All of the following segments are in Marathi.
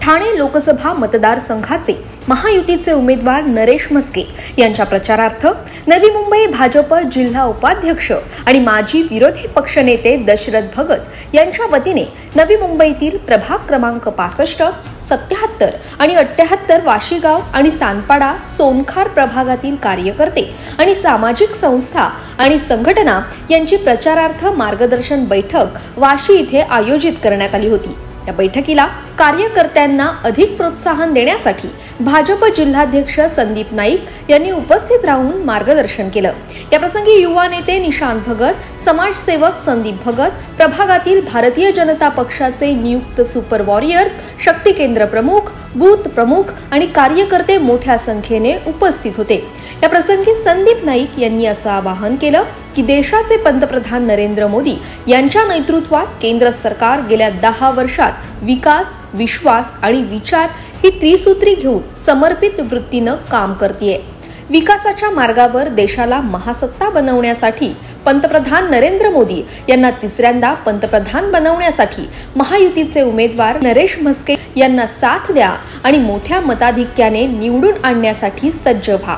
ठाणे लोकसभा मतदारसंघाचे महायुतीचे उमेदवार नरेश म्हस्के यांच्या प्रचारार्थ नवी मुंबई भाजप जिल्हा उपाध्यक्ष आणि माजी विरोधी पक्षनेते दशरथ भगत यांच्या वतीने नवी मुंबईतील प्रभाग क्रमांक 65, 77 आणि 78 वाशीगाव आणि सानपाडा सोनखार प्रभागातील कार्यकर्ते आणि सामाजिक संस्था आणि संघटना यांची प्रचारार्थ मार्गदर्शन बैठक वाशी इथे आयोजित करण्यात आली होती। या बैठकीला कार्यकर्त्यांना अधिक प्रोत्साहन देण्यासाठी भाजप जिल्हाध्यक्ष संदीप नाईक यांनी उपस्थित राहून मार्गदर्शन केलं। या प्रसंगी युवा नेते निशांत भगत, समाजसेवक संदीप भगत, प्रभागातील भारतीय जनता पक्षाचे नियुक्त सुपर वॉरियर्स, शक्ती केंद्र प्रमुख, बूथ प्रमुख आणि कार्यकर्ते मोठ्या संख्येने उपस्थित होते। या प्रसंगी संदीप नाईक यांनी असं आवाहन केलं की देशाचे पंतप्रधान नरेंद्र मोदी यांच्या नेतृत्वात केंद्र सरकार गेल्या 10 वर्षात विकास, विश्वास आणि विचार ही त्रिसूत्री घेऊन समर्पित वृत्तीनं काम करतेय। विकासाच्या मार्गावर देशाला महासत्ता बनवण्यासाठी पंतप्रधान नरेंद्र मोदी यांना तिसऱ्यांदा पंतप्रधान बनवण्यासाठी महायुतीचे उमेदवार नरेश म्हस्के यांना साथ द्या आणि मोठ्या मताधिक्याने निवडून आणण्यासाठी सज्ज व्हा।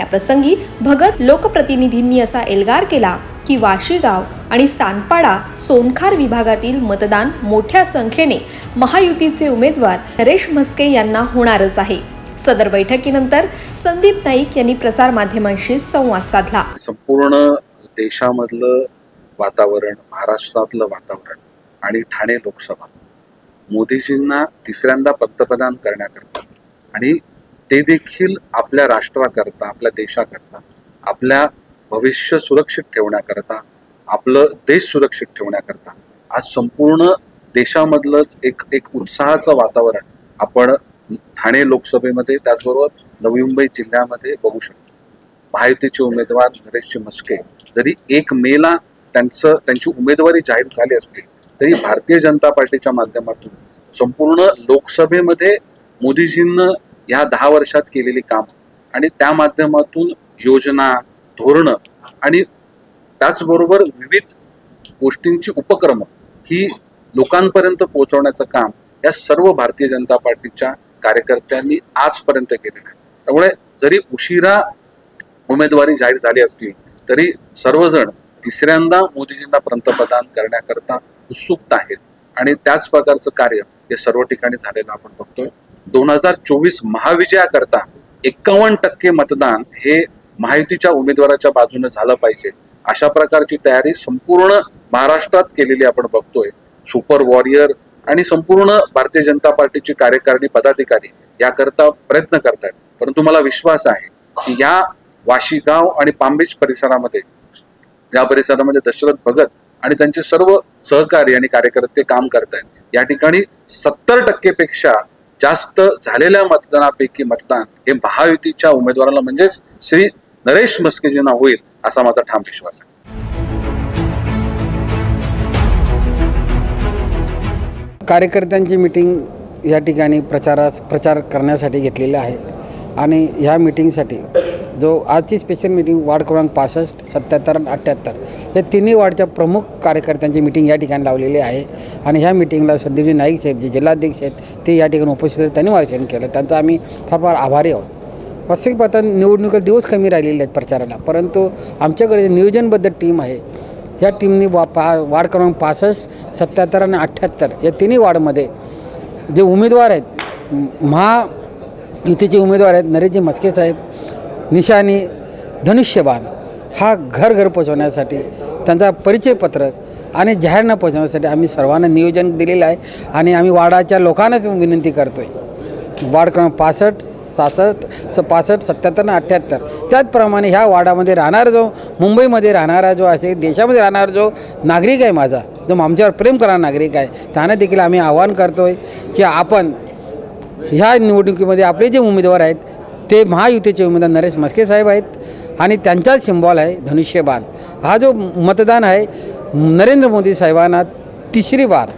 या प्रसंगी भगत लोकप्रतिनिधींनी असा एल्गार केला की वाशीगाव आणि सानपाडा सोनखार विभागातील मतदान मोठ्या संख्येने महायुतीचे उमेदवार नरेश म्हस्के यांना होणारच आहे। सदर बैठकीनंतर संदीप नाईक यांनी प्रसार माध्यमांशी संवाद साधला। संपूर्ण देशामधलं वातावरण, महाराष्ट्रातलं वातावरण आणि ठाणे लोकसभा मोदीजींना तिसऱ्यांदा पंतप्रधान करण्याकरता आणि ते देखील आपल्या राष्ट्राकरता, आपल्या देशाकरता, आपल्या भविष्य सुरक्षित ठेवण्याकरता, आपलं देश सुरक्षित ठेवण्याकरता आज संपूर्ण देशामधलंच एक उत्साहाचं वातावरण आपण ठाणे लोकसभेमध्ये त्याचबरोबर नवी मुंबई जिल्ह्यामध्ये बघू शकतो। महायुतीचे उमेदवार नरेश म्हस्के जरी 1 मेला त्यांची उमेदवारी जाहीर झाली असली तरी भारतीय जनता पार्टीच्या माध्यमातून संपूर्ण लोकसभेमध्ये मोदीजींना या 10 वर्षात केलेली काम आणि त्या माध्यमातून योजना, धोरणं आणि त्याचबरोबर विविध गोष्टींची उपक्रम ही लोकांपर्यंत पोहोचवण्याचं काम या सर्व भारतीय जनता पार्टीच्या कार्यकर्त्यांनी आजपर्यंत केलेलं आहे। त्यामुळे जरी उशिरा उमेदवारी जाहीर झाली असली तरी सर्वजण तिसऱ्यांदा मोदीजींना पंतप्रधान करण्याकरता उत्सुक आहेत आणि त्याच प्रकारचं कार्य हे सर्व ठिकाणी झालेलं आपण बघतोय। 2024 महाविजयाकरता 51% मतदान हे महायुतीच्या उमेदवाराच्या बाजूने झालं पाहिजे अशा प्रकारची तयारी संपूर्ण महाराष्ट्रात केलेली आपण बघतोय। सुपर वॉरियर आणि संपूर्ण भारतीय जनता पार्टीची कार्यकारिणी पदाधिकारी याकरता प्रयत्न करतात, परंतु मला विश्वास आहे की या वाशीगाव आणि पामबीच परिसरामध्ये दशरथ भगत आणि त्यांचे सर्व सहकारी आणि कार्यकर्ते काम करतायत। या ठिकाणी 70% पेक्षा जास्त झालेल्या मतदानापैकी मतदान हे महायुतीच्या उमेदवाराला म्हणजेच श्री नरेश म्हस्केजींना होईल असा माझा ठाम विश्वास आहे। कार्यकर्त्यांची मीटिंग या ठिकाणी प्रचार करण्यासाठी घेतलेली आहे आणि ह्या मीटिंगसाठी जो आजची स्पेशल मीटिंग वार्ड क्रमांक 65, 77 आणि 78 हे तिन्ही वार्डच्या प्रमुख कार्यकर्त्यांची मीटिंग या ठिकाणी लावलेली आहे आणि ह्या मीटिंगला संदीपजी नाईक साहेब जे जिल्हाध्यक्ष आहेत ते या ठिकाणी उपस्थित आहेत, त्यांनी मार्गदर्शन केलं, त्यांचा आम्ही फार आभारी आहोत। वास्तविक पाहता निवडणुका दिवस कमी राहिलेले आहेत प्रचाराला, परंतु आमच्याकडे नियोजनबद्ध टीम आहे। ह्या टीमने वार्ड क्रमांक 65, 77 आणि 78 या तिन्ही वार्डमध्ये जे उमेदवार आहेत, महायुतीचे उमेदवार आहेत नरेशजी म्हस्के साहेब, निशाणी धनुष्यबाण हा घर पोचवण्यासाठी त्यांचा परिचय पत्रक आणि जाहीरनामा पोचवण्यासाठी आम्ही सर्वांना नियोजन दिलेलं आहे आणि आम्ही वार्डाच्या लोकांनाच विनंती करतोय। वार्ड क्रमांक 65, 66, 77 आणि 78 त्याचप्रमाणे ह्या वार्डामध्ये राहणारा जो मुंबईमध्ये राहणारा जो असेल, देशामध्ये राहणारा जो नागरिक आहे, माझा जो आमच्यावर प्रेम करणारा नागरिक आहे, त्यांना देखील आम्ही आवाहन करतोय की आपण ह्या निवडणुकीमध्ये आपले जे उमेदवार आहेत ते महायुतीचे उमेदवार नरेश म्हस्के साहेब आहेत आणि त्यांचाच सिम्बॉल आहे धनुष्यबाण। हा जो मतदान आहे नरेंद्र मोदी साहेबांना तिसरी बार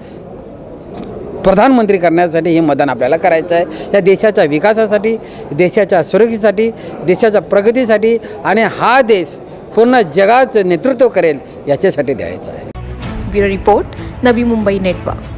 प्रधानमंत्री करण्यासाठी हे मतदान आपल्याला करायचं आहे। या देशाच्या विकासासाठी, देशाच्या सुरक्षेसाठी, देशाच्या प्रगतीसाठी आणि हा देश पूर्ण जगाचं नेतृत्व करेल याच्यासाठी द्यायचं आहे। Bureau report, Navi Mumbai network.